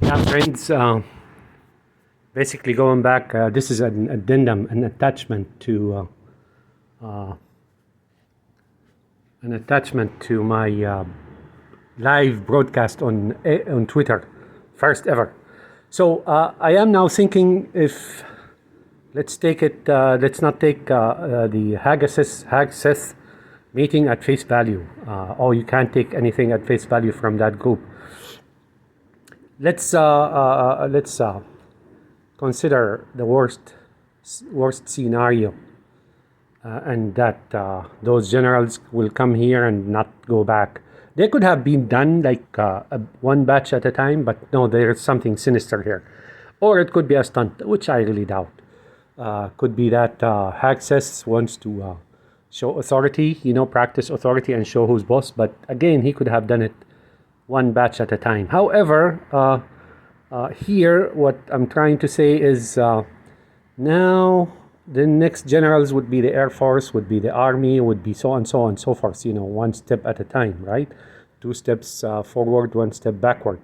Yeah, friends, basically going back, this is an addendum, an attachment to my live broadcast on Twitter, first ever. So I am now thinking if let's not take the Hagseth meeting at face value, or you can't take anything at face value from that group. Let's consider the worst scenario, and that those generals will come here and not go back. They could have been done like one batch at a time, but no, there's something sinister here. Or it could be a stunt, which I really doubt. Could be that Hagseth wants to show authority, practice authority and show who's boss. But again, he could have done it one batch at a time. However, here, what I'm trying to say is now the next generals would be the Air Force, would be the Army, would be so and so and so forth, one step at a time, right? 2 steps forward, 1 step backward.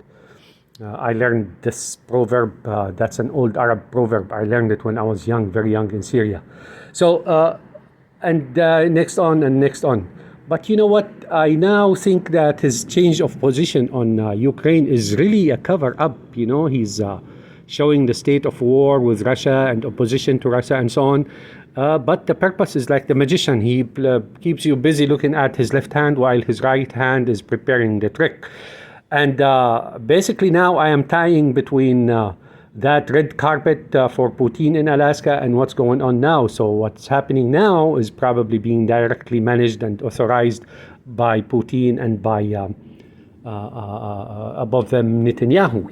I learned this proverb, that's an old Arab proverb. I learned it when I was young, very young in Syria. So, and next on and next on. But you know what? I now think that his change of position on Ukraine is really a cover-up. He's showing the state of war with Russia and opposition to Russia and so on. But the purpose is like the magician. He keeps you busy looking at his left hand while his right hand is preparing the trick. And basically now I am tying between that red carpet for Putin in Alaska and what's going on now. So what's happening now is probably being directly managed and authorized by Putin and by above them Netanyahu.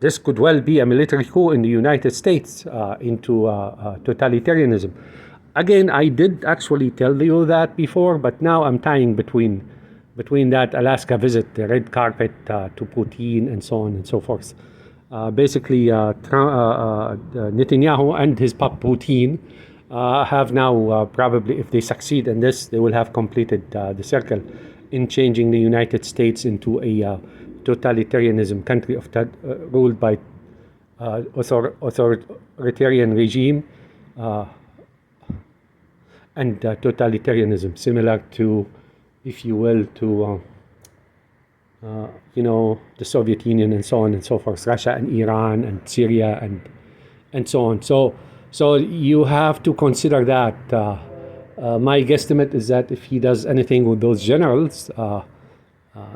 This could well be a military coup in the United States into totalitarianism. Again, I did actually tell you that before, but now I'm tying between that Alaska visit, the red carpet to Putin and so on and so forth. Basically, Netanyahu and his pop Putin have now probably, if they succeed in this, they will have completed the circle in changing the United States into a totalitarianism country ruled by authoritarian regime and totalitarianism, similar to, if you will, to the Soviet Union and so on and so forth, Russia and Iran and Syria and so on. So you have to consider that. My guesstimate is that if he does anything with those generals,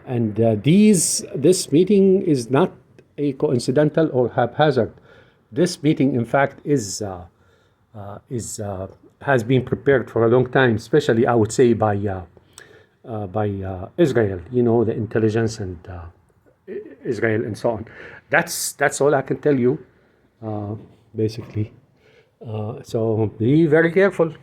and this meeting is not a coincidental or haphazard. This meeting, in fact, has been prepared for a long time, especially I would say by Israel, the intelligence and Israel and so on. That's all I can tell you, basically. So be very careful.